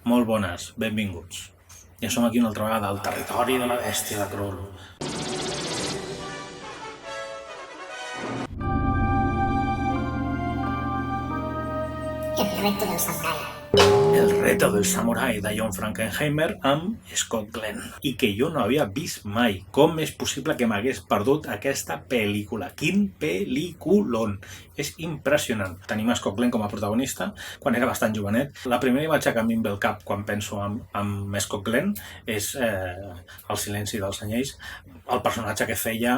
Molt bones, benvinguts. Ja som aquí una altra vegada al territori de la bèstia de Krull. El reto del samurai. El reto del samurai de John Frankenheimer amb Scott Glenn, i que jo no havia vist mai. Com és possible que m'hagués perdut aquesta pel·lícula? Quin pel·lículon! És impressionant. Tenim Scott Glenn com a protagonista quan era bastant jovenet. La primera imatge que a mi em ve al cap quan penso en Scott Glenn és El silenci dels anyells. El personatge que feia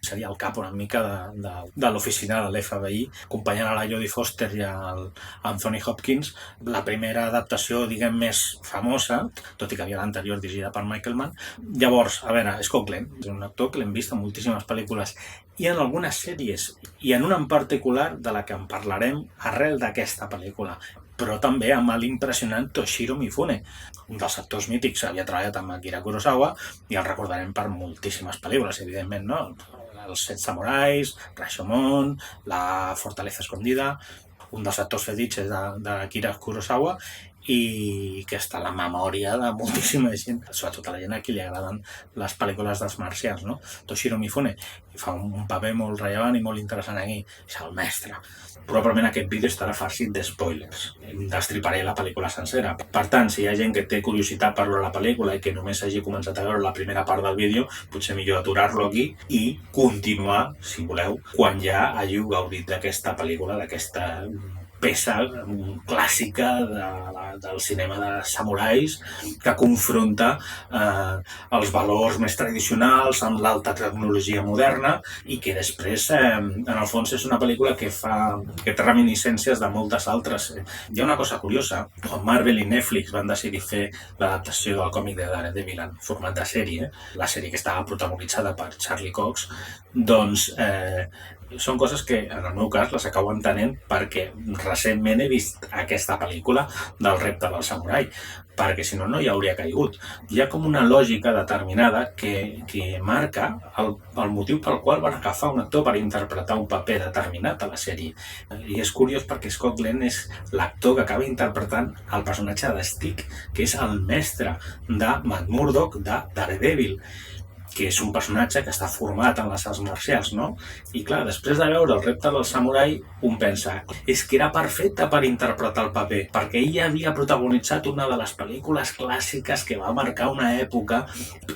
seria el cap una mica de l'oficina de l'FBI, acompanyant a la Jodie Foster i al Anthony Hopkins. La primera adaptació, diguem, més famosa, tot i que havia l'anterior dirigida per Michael Mann. Llavors, a veure, Scott Glenn és un actor que l'hem vist en moltíssimes pel·lícules i en algunes sèries, i en una en particular de la que en parlarem arrel d'aquesta pel·lícula, però també amb l'impressionant Toshiro Mifune, un dels actors mítics. Havia treballat amb Akira Kurosawa i el recordarem per moltíssimes pel·lícules, evidentment, no? Els 7 samurais, Rashomon, La fortaleza escondida, un dels actors fetitxes d'Akira Kurosawa i que està a la memòria de moltíssima gent, sobretot a la gent a qui li agraden les pel·lícules dels marcians, no? Toshiro Mifune fa un paper molt rellevant i molt interessant aquí, és el mestre. Probablement aquest vídeo estarà farcit de spoilers, destriparé la pel·lícula sencera. Per tant, si hi ha gent que té curiositat per veure la pel·lícula i que només hagi començat a veure la primera part del vídeo, potser millor aturar-lo aquí i continuar, si voleu, quan ja hàgiu gaudit d'aquesta pel·lícula, d'aquesta peça clàssica del cinema de samurais que confronta els valors més tradicionals amb l'alta tecnologia moderna i que després, en el fons, és una pel·lícula que té reminiscències de moltes altres. Hi ha una cosa curiosa, quan Marvel i Netflix van decidir fer l'adaptació del còmic de Daredevil en format de sèrie, la sèrie que estava protagonitzada per Charlie Cox, doncs són coses que en el meu cas les acabo entenent perquè recentment he vist aquesta pel·lícula del repte del samurai, perquè si no, no hi hauria caigut. Hi ha com una lògica determinada que marca el motiu pel qual van agafar un actor per interpretar un paper determinat a la sèrie. I és curiós perquè Scott Glenn és l'actor que acaba interpretant el personatge de Stick, que és el mestre de Matt Murdock de Daredevil, que és un personatge que està format en les arts marcials, no? I clar, després de veure el repte del samurai, un pensa, és que era perfecte per interpretar el paper, perquè ell havia protagonitzat una de les pel·lícules clàssiques que va marcar una època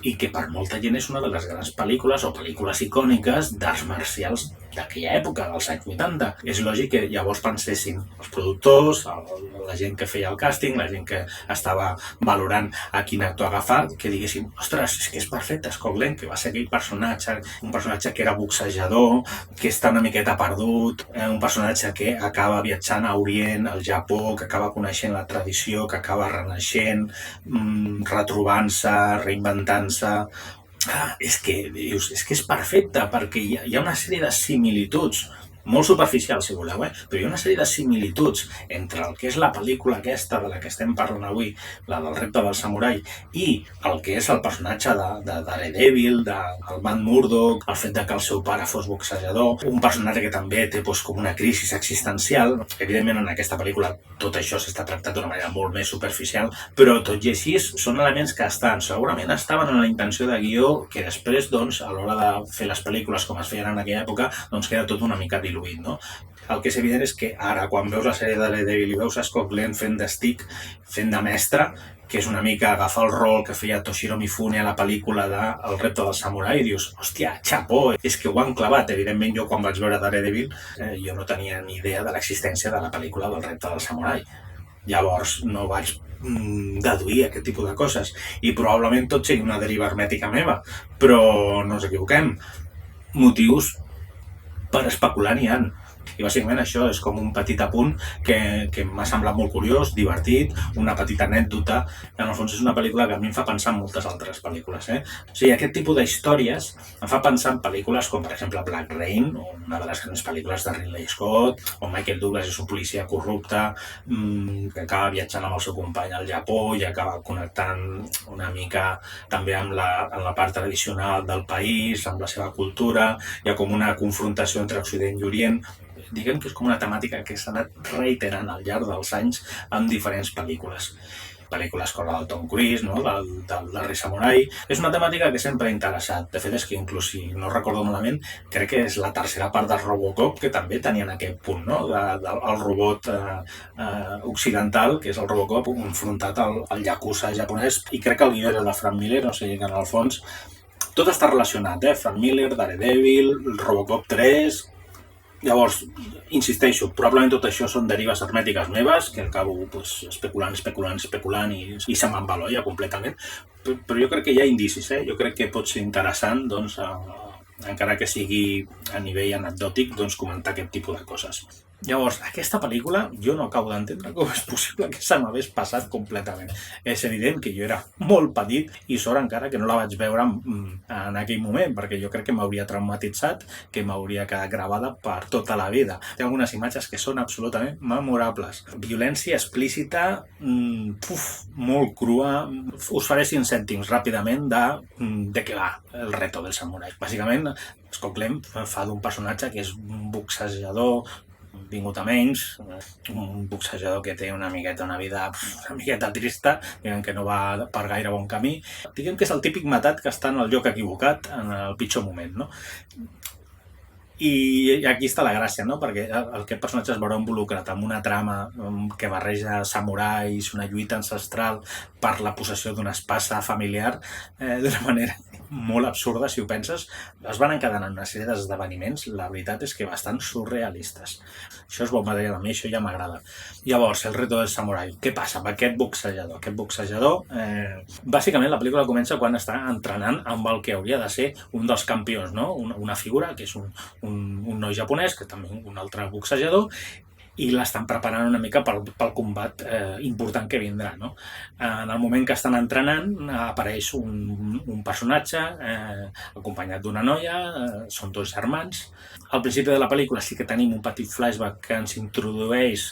i que per molta gent és una de les grans pel·lícules o pel·lícules icòniques d'arts marcials d'aquella època, dels anys 80. És lògic que llavors pensessin els productors, la gent que feia el càsting, la gent que estava valorant a quin actor agafar, que diguessin, ostres, és que és perfecte, Scott Glenn, que va ser aquell personatge, un personatge que era boxejador, que està una miqueta perdut, un personatge que acaba viatjant a Orient, al Japó, que acaba coneixent la tradició, que acaba renaixent, retrobant-se, reinventant-se. És que és perfecte, perquè hi ha una sèrie de similituds, molt superficial si voleu, però hi ha una sèrie de similituds entre el que és la pel·lícula aquesta de la que estem parlant avui, la del repte del samurai, i el que és el personatge de Daredevil, del Matt Murdock, el fet que el seu pare fos boxejador, un personatge que també té com una crisi existencial. Evidentment en aquesta pel·lícula tot això s'està tractat d'una manera molt més superficial, però tot i així són elements que segurament estaven en la intenció de guió, que després, doncs, a l'hora de fer les pel·lícules com es feien en aquella època, doncs queda tot una mica diluït, no? El que és evident és que ara, quan veus la sèrie de Daredevil i veus Scott Glenn fent de Stick, fent de mestre, que és una mica agafar el rol que feia Toshiro Mifune a la pel·lícula de El repte del samurai, i dius, hòstia, xapó, és que ho han clavat. Evidentment, jo quan vaig veure Daredevil, jo no tenia ni idea de l'existència de la pel·lícula del repte del samurai. Llavors no vaig deduir aquest tipus de coses, i probablement tot sigui una deriva hermètica meva, però no ens equivoquem. Motius per especular n'hi ha. I bàsicament això és com un petit apunt que m'ha semblat molt curiós, divertit, una petita anècdota, i en el fons és una pel·lícula que a mi em fa pensar en moltes altres pel·lícules. O sigui, aquest tipus d'històries em fa pensar en pel·lícules com, per exemple, Black Rain, una de les grans pel·lícules de Ridley Scott, on Michael Douglas és un policia corrupte que acaba viatjant amb el seu company al Japó i acaba connectant una mica també amb la part tradicional del país, amb la seva cultura. Hi ha com una confrontació entre Occident i Orient. Diguem que és com una temàtica que s'ha anat reiterant al llarg dels anys en diferents pel·lícules. Pel·lícules com la del Tom Cruise, no? del Darrer Samurai. És una temàtica que sempre ha interessat. De fet, és que inclús, si no recordo malament, crec que és la tercera part del Robocop, que també tenien aquest punt, no? El robot occidental, que és el Robocop, enfrontat al Yakuza japonès, i crec que el guió era de Frank Miller, o sigui que en el fons tot està relacionat, Frank Miller, Daredevil, Robocop 3... Llavors, insisteixo, probablement tot això són derives hermètiques meves, que acabo especulant i se me'n va l'olla completament, però jo crec que hi ha indicis, jo crec que pot ser interessant, doncs, encara que sigui a nivell anecdòtic, doncs, comentar aquest tipus de coses. Llavors, aquesta pel·lícula jo no acabo d'entendre com és possible que se m'hagués passat completament. És evident que jo era molt petit i sort encara que no la vaig veure en aquell moment, perquè jo crec que m'hauria traumatitzat, que m'hauria quedat gravada per tota la vida. Hi ha algunes imatges que són absolutament memorables. Violència explícita, molt crua. Us faré 5 cèntims ràpidament de què va el reto del samurai. Bàsicament, Scott Glenn fa d'un personatge que és un boxejador vingut a menys, un boxejador que té una vida una miqueta trista, diguem que no va per gaire bon camí. Diguem que és el típic matat que està en el lloc equivocat en el pitjor moment, no? I aquí està la gràcia, no? Perquè aquest personatge es veurà involucrat en una trama que barreja samurais, una lluita ancestral per la possessió d'una espasa familiar d'una manera molt absurda, si ho penses. Es van encadenant una sèrie d'esdeveniments, la veritat és que bastant surrealistes. Això és bon material, a mi això ja m'agrada. Llavors, el reto del samurai. Què passa amb aquest boxejador? Aquest boxejador, bàsicament la pel·lícula comença quan està entrenant amb el que hauria de ser un dels campions, no? Una figura que és un noi japonès, que també un altre boxejador, i l'estan preparant una mica pel combat important que vindrà, no? En el moment que estan entrenant apareix un personatge acompanyat d'una noia, són 2 germans. Al principi de la pel·lícula sí que tenim un petit flashback que ens introdueix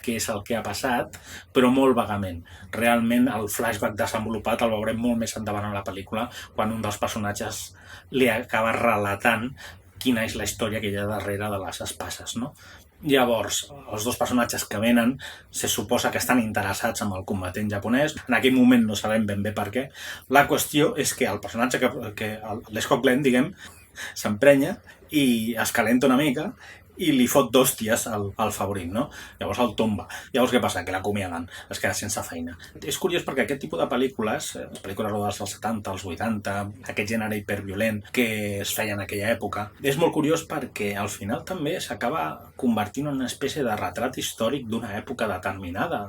què és el que ha passat, però molt vagament. Realment el flashback desenvolupat el veurem molt més endavant en la pel·lícula, quan un dels personatges li acaba relatant quina és la història que hi ha darrere de les espases, no? Llavors, els 2 personatges que venen se suposa que estan interessats en el combatent japonès. En aquell moment no sabem ben bé per què. La qüestió és que el personatge, l'Scott Glenn, diguem, s'emprenya i es calenta una mica i li fot d'hòsties al favorit, no? Llavors el tomba. Llavors què passa? Que l'acomiaden, es queda sense feina. És curiós perquè aquest tipus de pel·lícules, les pel·lícules rodades als 70, als 80, aquest gènere hiperviolent que es feia en aquella època, és molt curiós perquè al final també s'acaba convertint en una espècie de retrat històric d'una època determinada,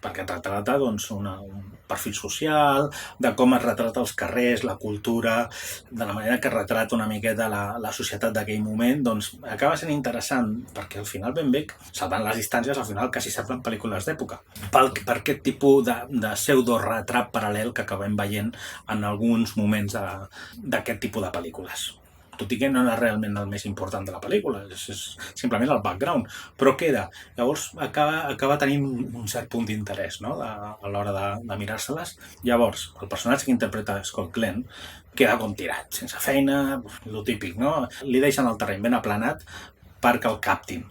perquè retrata doncs, un perfil social, de com es retrata els carrers, la cultura, de la manera que retrata una miqueta la societat d'aquell moment, doncs acaba sent interessant, perquè al final ben bé, salvant les distàncies, al final quasi semblen pel·lícules d'època, per aquest tipus de pseudo-retrat paral·lel que acabem veient en alguns moments d'aquest tipus de pel·lícules. Tot i que no és realment el més important de la pel·lícula, és simplement el background, però queda. Llavors acaba tenint un cert punt d'interès, no? A l'hora de mirar-se-les. Llavors, el personatge que interpreta Scott Glenn queda com tirat, sense feina, lo típic, no? Li deixen el terreny ben aplanat perquè el captin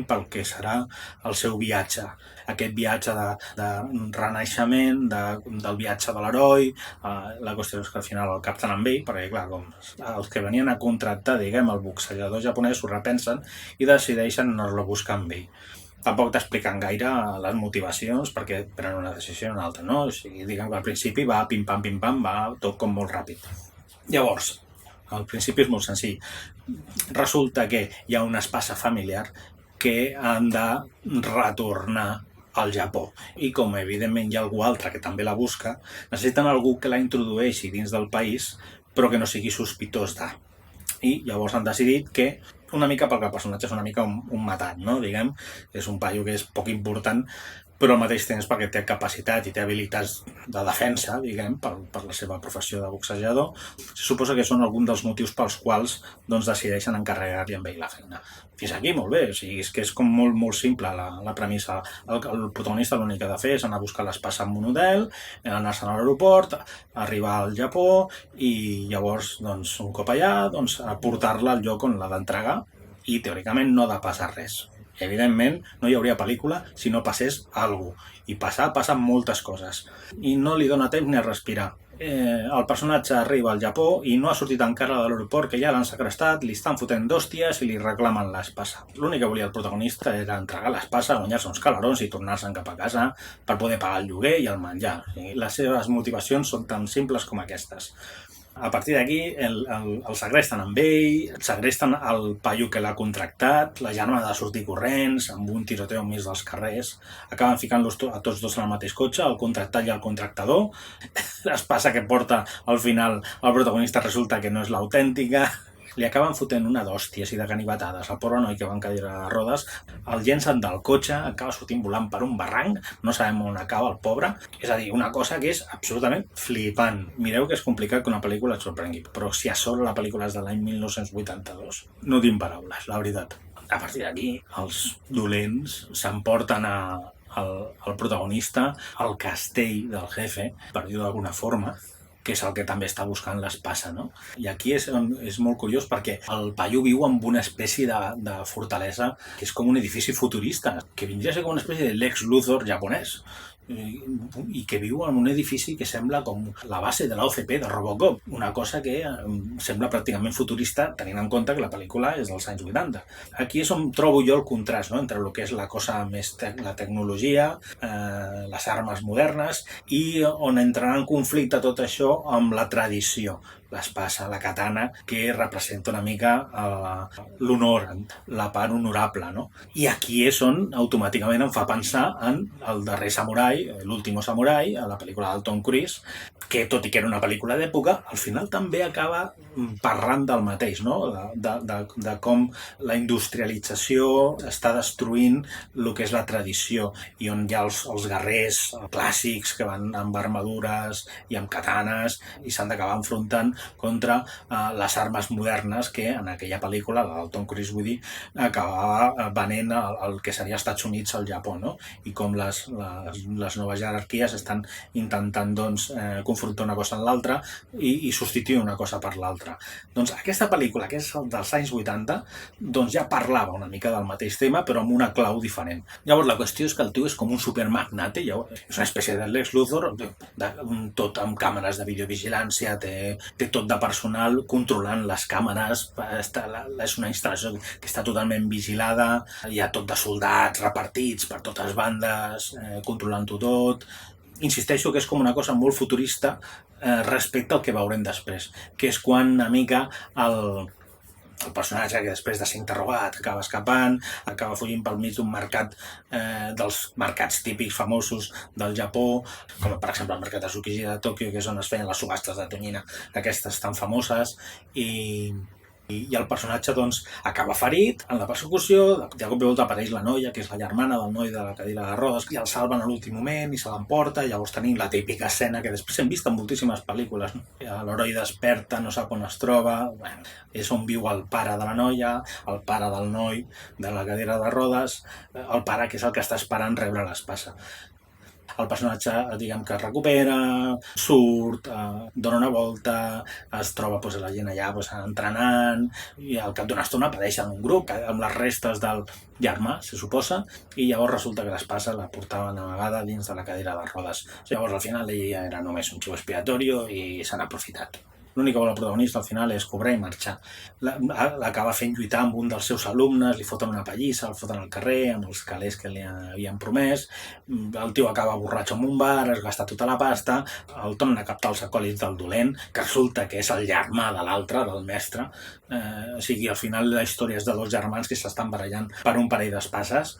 pel que serà el seu viatge. Aquest viatge de renaixement, del viatge de l'heroi. La qüestió és que al final el capten amb ell, perquè clar, com els que venien a contractar, diguem, el boxejador japonès s'ho repensen i decideixen anar-lo a buscar amb ell. Tampoc t'expliquen gaire les motivacions perquè prenen una decisió o una altra, no? O sigui, diguem que al principi va pim-pam, va tot com molt ràpid. Llavors, al principi és molt senzill. Resulta que hi ha una espasa familiar que han de retornar al Japó. I com evidentment hi ha algú altre que també la busca, necessiten algú que la introdueixi dins del país, però que no sigui sospitós de. I llavors han decidit que, una mica perquè el personatge és una mica un matat, no? Diguem, és un paio que és poc important, però al mateix temps perquè té capacitat i té habilitats de defensa, diguem, per la seva professió de boxejador. Se suposa que són alguns dels motius pels quals doncs, decideixen encarregar-li amb ell la feina. Fins aquí, molt bé, o sigui, és que és com molt simple la premissa. El protagonista l'únic que ha de fer és anar a buscar l'espasa amb monodel, anar-se'n a l'aeroport, arribar al Japó i llavors, doncs, un cop allà, doncs, portar-la al lloc on l'ha d'entregar i teòricament no ha de passar res. Evidentment, no hi hauria pel·lícula si no passés alguna cosa. I passen moltes coses. I no li dona temps ni a respirar. El personatge arriba al Japó i no ha sortit encara de l'aeroport, que ja l'han segrestat, li estan fotent d'hòsties i li reclamen l'espasa. L'únic que volia el protagonista era entregar l'espasa, guanyar-se uns calarons i tornar-se'n cap a casa per poder pagar el lloguer i el menjar. Les seves motivacions són tan simples com aquestes. A partir d'aquí el segresten amb ell, segresten el paio que l'ha contractat, la germana ha de sortir corrents, amb un tiroteo enmig dels carrers, acaben ficant-los a tots dos en el mateix cotxe, el contractat i el contractador, l'espasa que porta al final el protagonista resulta que no és l'autèntica, li acaben fotent una d'hòsties i de ganivetades al pobre noi que va en cadira de rodes, el llencen del cotxe, acaba sortint volant per un barranc, no sabem on acaba el pobre, és a dir, una cosa que és absolutament flipant. Mireu que és complicat que una pel·lícula et sorprengui, però si a sobre la pel·lícula és de l'any 1982, no tinc paraules, la veritat. A partir d'aquí, els dolents s'emporten al protagonista al castell del jefe, per dir-ho d'alguna forma, que és el que també està buscant l'espasa, no? I aquí és molt curiós perquè el paio viu amb una espècie de fortalesa que és com un edifici futurista, que vindria a ser com una espècie de Lex Luthor japonès, i que viu en un edifici que sembla com la base de l'OCP de Robocop, una cosa que sembla pràcticament futurista tenint en compte que la pel·lícula és dels anys 80. Aquí és on trobo jo el contrast, no?, entre el que és la cosa més la tecnologia, les armes modernes, i on entrarà en conflicte tot això amb la tradició, l'espasa, la katana, que representa una mica l'honor, la part honorable, no? I aquí és on automàticament em fa pensar en el darrer samurai, l'último samurai, a la pel·lícula del Tom Cruise, que tot i que era una pel·lícula d'època, al final també acaba parlant del mateix, no? De com la industrialització està destruint el que és la tradició, i on hi ha els guerrers clàssics que van amb armadures i amb katanes i s'han d'acabar enfrontant contra les armes modernes que en aquella pel·lícula, la del Tom Cruise, vull dir, acabava venent el que seria Estats Units al Japó, no? I com les noves jerarquies estan intentant, doncs, confrontar una cosa amb l'altra i substituir una cosa per l'altra. Doncs aquesta pel·lícula, que és dels anys 80, doncs ja parlava una mica del mateix tema, però amb una clau diferent. Llavors la qüestió és que el tio és com un supermagnate, és una espècie de Lex Luthor, tot amb càmeres de videovigilància, té tot de personal controlant les càmeres, és una instal·lació que està totalment vigilada, hi ha tot de soldats repartits per totes bandes, controlant-ho tot. Insisteixo que és com una cosa molt futurista respecte al que veurem després, que és quan una mica el personatge que després de ser interrogat acaba escapant, acaba fugint pel mig d'un mercat, dels mercats típics famosos del Japó, com per exemple el mercat de Tsukiji de Tòquio, que és on es feien les subhastes de tonyina aquestes tan famoses, i el personatge doncs acaba ferit en la persecució, de cop i volta apareix la noia, que és la germana del noi de la cadira de rodes, i el salven a l'últim moment i se l'emporta, i llavors tenim la típica escena que després hem vist en moltíssimes pel·lícules, no? L'heroi desperta, no sap on es troba, és on viu el pare de la noia, el pare del noi de la cadira de rodes, el pare que és el que està esperant rebre l'espasa. El personatge, diguem, que es recupera, surt, dona una volta, es troba la gent allà entrenant, i al cap d'una estona apareixen un grup amb les restes del germà, se suposa, i llavors resulta que l'espasa la portaven amagada dins de la cadira de rodes. Llavors al final ella era només un xiu expiatorio i s'han aprofitat. L'únic que vol el protagonista al final és cobrar i marxar. L'acaba fent lluitar amb un dels seus alumnes, li foten una pallissa, el foten al carrer, amb els calés que li havien promès, el tio acaba borratxo en un bar, es gasta tota la pasta, el tornen a captar els acòlits del dolent, que resulta que és el germà de l'altre, del mestre, o sigui, al final la història és de dos germans que s'estan barallant per un parell d'espases,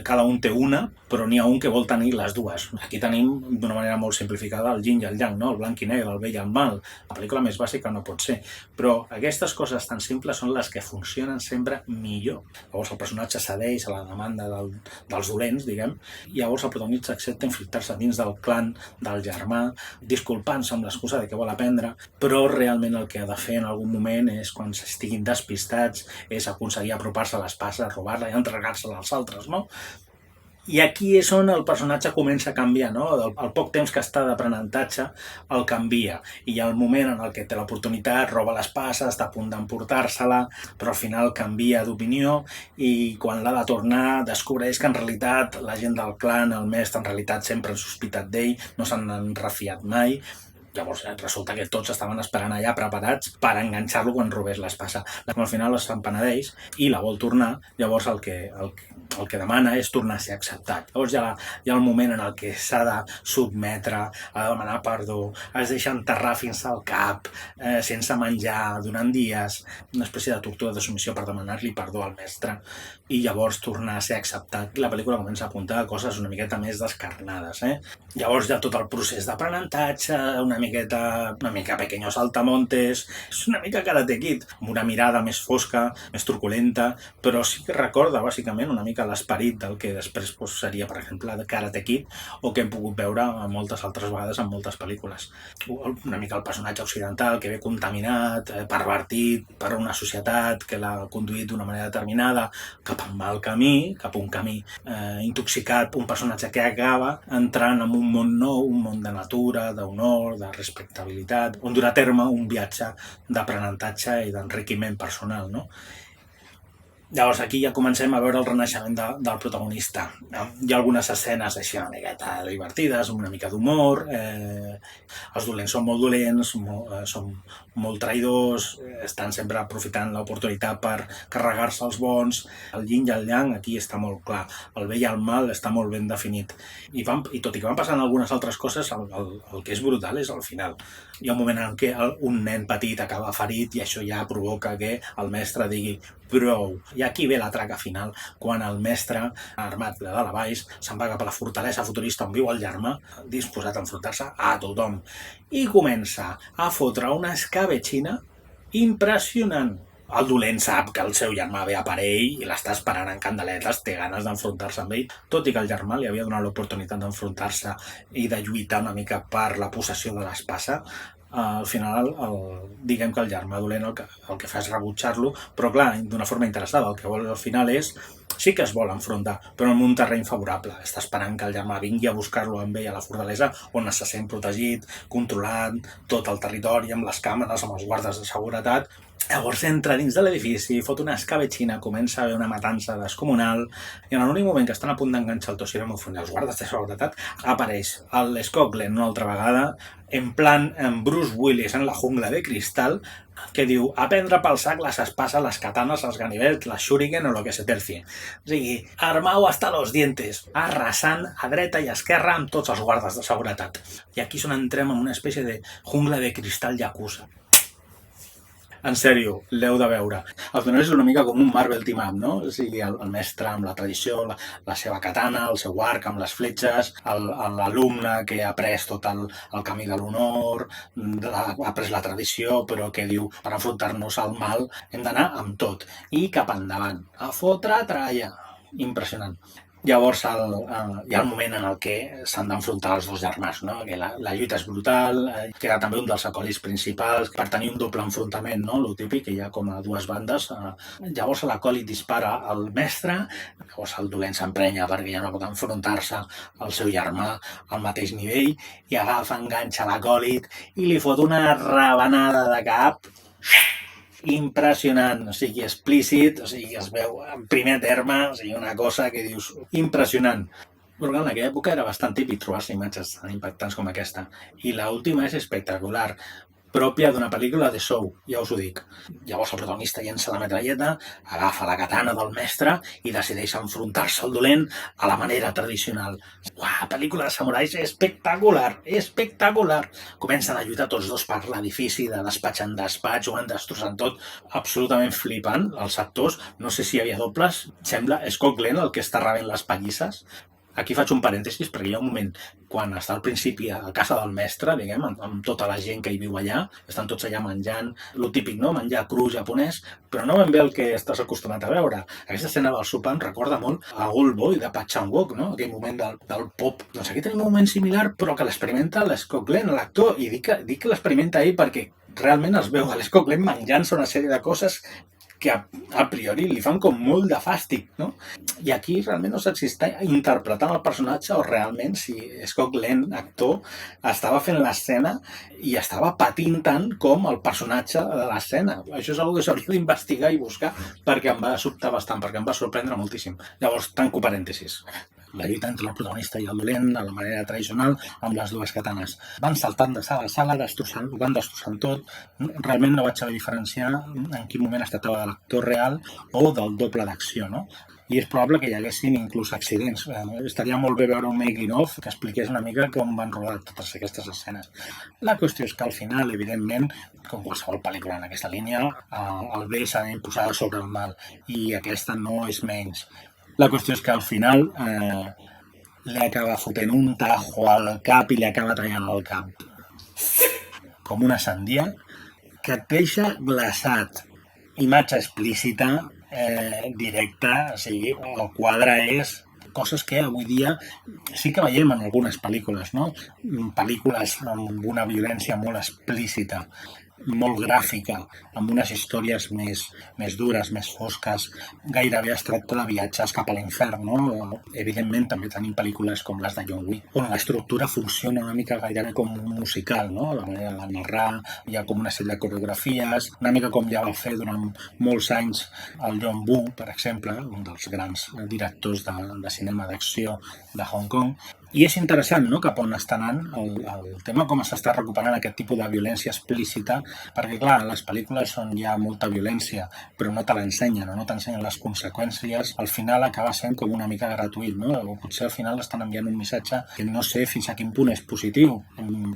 cada un té una, però n'hi ha un que vol tenir les dues. Aquí tenim, d'una manera molt simplificada, el yin i el yang, no? El blanc i negre, el bé i el mal. La pel·lícula més bàsica no pot ser, però aquestes coses tan simples són les que funcionen sempre millor. Llavors el personatge cedeix a la demanda dels dolents, diguem, i llavors el protagonista accepta infiltrar-se dins del clan del germà, disculpant-se amb l'excusa de que vol aprendre, però realment el que ha de fer en algun moment és, quan estiguin despistats, és aconseguir apropar-se a l'espasa, robar-la i entregar-se-la als altres, no? I aquí és on el personatge comença a canviar, no? El poc temps que està d'aprenentatge el canvia. I hi ha el moment en el que té l'oportunitat, roba l'espasa, està a punt d'emportar-se-la, però al final canvia d'opinió i quan l'ha de tornar descobreix que en realitat la gent del clan, el mestre, en realitat sempre han sospitat d'ell, no s'han refiat mai. Llavors resulta que tots estaven esperant allà preparats per enganxar-lo quan robés l'espasa. Al final se'n penedeix i la vol tornar, llavors el que demana és tornar a ser acceptat. Llavors hi ha el moment en el que s'ha de sotmetre, ha de demanar perdó, es deixa enterrar fins al cap, sense menjar, durant dies, una espècie de tortura de submissió per demanar-li perdó al mestre i llavors tornar a ser acceptat. I la pel·lícula comença a apuntar a coses una miqueta més descarnades. Llavors hi ha tot el procés d'aprenentatge, una mica Pequeños Altamontes, és una mica Karate Kid, amb una mirada més fosca, més truculenta, però sí que recorda bàsicament una mica l'esperit del que després seria, per exemple, Karate Kid, o que hem pogut veure moltes altres vegades en moltes pel·lícules. Una mica el personatge occidental que ve contaminat, pervertit per una societat que l'ha conduït d'una manera determinada cap a un mal camí, cap a un camí intoxicat, un personatge que acaba entrant en un món nou, un món de natura, d'honor, de respectabilitat, on durà a terme un viatge d'aprenentatge i d'enriquiment personal, no? Llavors aquí ja comencem a veure el renaixement del protagonista. Hi ha algunes escenes així una miqueta divertides, una mica d'humor, els dolents són molt dolents, són molt traïdors, estan sempre aprofitant l'oportunitat per carregar-se els bons. El yin i el yang aquí està molt clar, el bé i el mal està molt ben definit. I tot i que van passant algunes altres coses, el que és brutal és al final. Hi ha un moment en què un nen petit acaba ferit i això ja provoca que el mestre digui prou. I aquí ve la traca final, quan el mestre, armat de dalt a baix, se'n va cap a la fortalesa futurista on viu el germà, disposat a enfrontar-se a tothom. I comença a fotre una escabetxina impressionant. El dolent sap que el seu germà ve a per ell i l'està esperant en candeletes, té ganes d'enfrontar-se amb ell, tot i que el germà li havia donat l'oportunitat d'enfrontar-se i de lluitar una mica per la possessió de l'espasa. Al final, diguem que el germà dolent el que fa és rebutjar-lo, però clar, d'una forma interessada, el que vol al final és, sí que es vol enfrontar, però en un terreny favorable. Està esperant que el germà vingui a buscar-lo amb ell a la fortalesa, on se sent protegit, controlant tot el territori, amb les càmeres, amb els guardes de seguretat. Llavors entra dins de l'edifici, fot una escabetxina, comença a haver una matança descomunal, i en l'únic moment que estan a punt d'enganxar el Toshiro enfront dels guardes de seguretat, apareix el Scott Glenn una altra vegada, en plan Bruce Willis en la jungla de cristal, que diu a prendre pel sac les espases, les katanas, els ganivets, les shuriken o lo que se tercie. O sigui, armau hasta los dientes, arrasant a dreta i a esquerra amb tots els guardes de seguretat. I aquí és on entrem en una espècie de jungla de cristal yakuza. En sèrio, l'heu de veure. Al final és una mica com un Marvel team-up, no? O sigui, el mestre amb la tradició, la seva katana, el seu arc amb les fletxes, l'alumne que ha après tot el camí de l'honor, ha après la tradició, però que diu, per enfrontar-nos al mal hem d'anar amb tot. I cap endavant. A fotre tralla. Impressionant. Llavors hi ha el moment en el que s'han d'enfrontar els dos germans, no? Que la lluita és brutal, que era també un dels acolis principals, per tenir un doble enfrontament, no? Lo típic, que hi ha com a dues bandes. Llavors l'acòlit dispara al mestre, llavors el dolent s'emprenya perquè ja no pot enfrontar-se al seu germà al mateix nivell, i agafa, enganxa l'acòlit i li fot una rebenada de cap impressionant, o sigui, explícit, o sigui, es veu en primer terme, o sigui, una cosa que dius impressionant. Però en aquella època era bastant típic trobar-se imatges tan impactants com aquesta. I l'última és espectacular, pròpia d'una pel·lícula de Saw, ja us ho dic. Llavors el protagonista llença la metralleta, agafa la katana del mestre i decideix enfrontar-se al dolent a la manera tradicional. Uah, pel·lícula de samurais espectacular, espectacular! Comencen a lluitar tots dos per l'edifici, de despatx en despatx, ho van destrossant tot, absolutament flipant, els actors. No sé si hi havia dobles, sembla Scott Glenn el que està rebent les pallisses. Aquí faig un parèntesis perquè hi ha un moment quan està al principi a casa del mestre, diguem, amb tota la gent que hi viu allà, estan tots allà menjant, lo típic, no? Menjar cru japonès, però no ben bé el que estàs acostumat a veure. Aquesta escena del sopar em recorda molt a Old Boy de Park Chan-wook, no? Aquell moment del pop. Doncs aquí tenim un moment similar, però que l'experimenta l'Scott Glenn, l'actor, i dic que l'experimenta ell perquè realment es veu a l'Scott Glenn menjant-se una sèrie de coses que a priori li fan com molt de fàstic, no? I aquí realment no saps si està interpretant el personatge o realment si Scott Glenn, actor, estava fent l'escena i estava patint tant com el personatge de l'escena. Això és una cosa que s'hauria d'investigar i buscar perquè em va sobtar bastant, perquè em va sorprendre moltíssim. Llavors, tanco parèntesis. La lluita entre el protagonista i el dolent, a la manera tradicional, amb les dues katanes. Van saltant de sala a sala, van destrossant tot. Realment no vaig saber diferenciar en quin moment es tractava de l'actor real o del doble d'acció, no? I és probable que hi haguessin inclús accidents. Estaria molt bé veure un making-of que expliqués una mica com van rodar totes aquestes escenes. La qüestió és que al final, evidentment, com qualsevol pel·lícula en aquesta línia, el bé s'ha d'imposar sobre el mal, i aquesta no és menys. La qüestió és que al final li acaba fotent un tajo al cap i li acaba tallant el cap. Com una sandia que et deixa glaçat. Imatge explícita, directa, o sigui, el quadre és coses que avui dia sí que veiem en algunes pel·lícules, no? Pel·lícules amb una violència molt explícita, molt gràfica, amb unes històries més dures, més fosques, gairebé es tracta de viatges cap a l'infern, no? Evidentment també tenim pel·lícules com les de John Wick, on l'estructura funciona una mica gairebé com un musical, no? La manera de narrar, hi ha com una sèrie de coreografies, una mica com ja va fer durant molts anys el John Woo, per exemple, un dels grans directors de cinema d'acció de Hong Kong. I és interessant, no?, cap on està anant el tema, com s'està recuperant aquest tipus de violència explícita, perquè, clar, les pel·lícules on hi ha molta violència, però no te l'ensenyen o no t'ensenyen les conseqüències, al final acaba sent com una mica gratuït, no? O potser al final estan enviant un missatge que no sé fins a quin punt és positiu.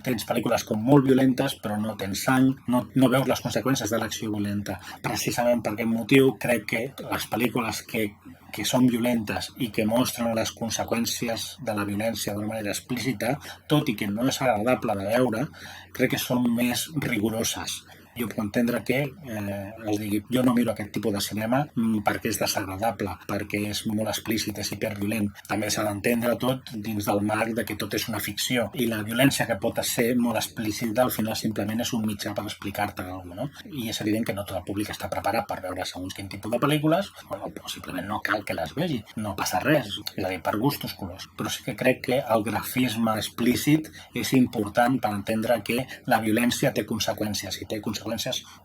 Tens pel·lícules com molt violentes, però no tens sang, no veus les conseqüències de l'acció violenta. Precisament per aquest motiu crec que les pel·lícules que són violentes i que mostren les conseqüències de la violència d'una manera explícita, tot i que no és agradable de veure, crec que són més rigoroses. Jo puc entendre que es digui, jo no miro aquest tipus de cinema perquè és desagradable, perquè és molt explícit, és hiperviolent. També s'ha d'entendre tot dins del marc de que tot és una ficció i la violència que pot ser molt explícita al final simplement és un mitjà per explicar-te alguna cosa, no? I és evident que no tot el públic està preparat per veure segons quin tipus de pel·lícules, o simplement no cal que les vegi, no passa res, és a dir, per gustos colors. Però sí que crec que el grafisme explícit és important per entendre que la violència té conseqüències i té conseqüències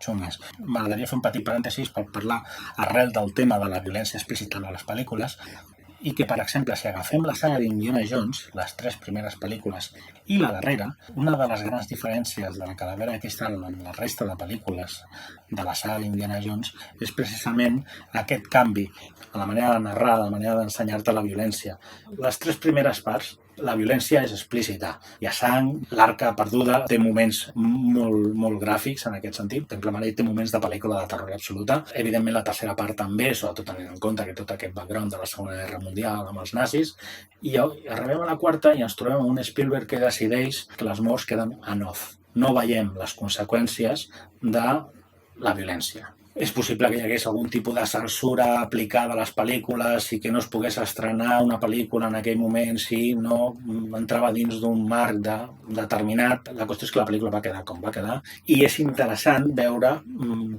xungues. M'agradaria fer un petit parèntesis per parlar arrel del tema de la violència explícita a les pel·lícules i que, per exemple, si agafem la saga d'Indiana Jones, les 3 primeres pel·lícules i la darrera, una de les grans diferències de la calavera de cristal amb la resta de pel·lícules de la saga d'Indiana Jones és precisament aquest canvi a la manera de narrar, a la manera d'ensenyar-te la violència. Les 3 primeres parts, la violència és explícita. Hi ha sang, l'arca perduda, té moments molt gràfics en aquest sentit. Temple Maleït té moments de pel·lícula de terror absoluta. Evidentment la tercera part també, sobretot tenint en compte que tot aquest background de la Segona Guerra Mundial amb els nazis. I arribem a la quarta i ens trobem amb un Spielberg que decideix que les morts queden en off. No veiem les conseqüències de la violència. És possible que hi hagués algun tipus de censura aplicada a les pel·lícules i que no es pogués estrenar una pel·lícula en aquell moment si no entrava dins d'un marc determinat. La qüestió és que la pel·lícula va quedar com va quedar i és interessant veure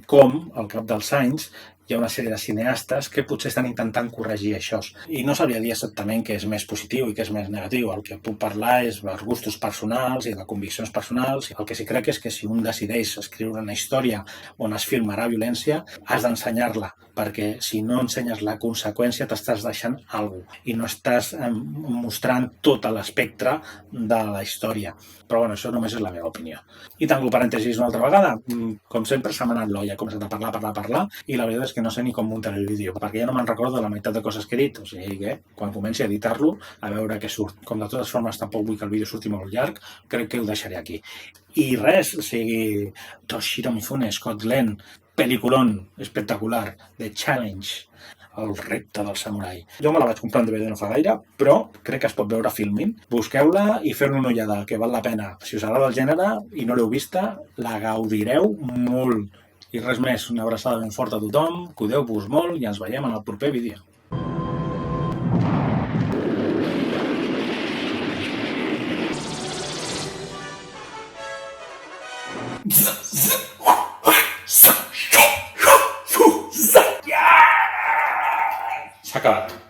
com, al cap dels anys, hi ha una sèrie de cineastes que potser estan intentant corregir això. I no sabria dir exactament què és més positiu i què és més negatiu. El que puc parlar és de gustos personals i de conviccions personals. El que sí crec és que si un decideix escriure una història on es filmarà violència, has d'ensenyar-la, perquè si no ensenyes la conseqüència t'estàs deixant alguna cosa i no estàs mostrant tot l'espectre de la història. Però bueno, això només és la meva opinió. I tanco parèntesis una altra vegada. Com sempre s'ha manat l'olla, he començat a parlar i la veritat és que no sé ni com muntar el vídeo, perquè ja no me'n recordo la meitat de coses que he dit, o sigui que quan comenci a editar-lo, a veure què surt. Com de totes formes tampoc vull que el vídeo surti molt llarg, crec que ho deixaré aquí. I res, o sigui, Toshiro Mifune, Scott Glenn, peliculón espectacular, The Challenge. El repte del samurai. Jo me la vaig comprar en DVD no fa gaire, però crec que es pot veure Filmin. Busqueu-la i feu-ne una ullada, que val la pena. Si us agrada el gènere i no l'heu vista, la gaudireu molt. I res més, una abraçada ben forta a tothom, cuideu-vos molt i ens veiem en el proper vídeo. Zip, zip.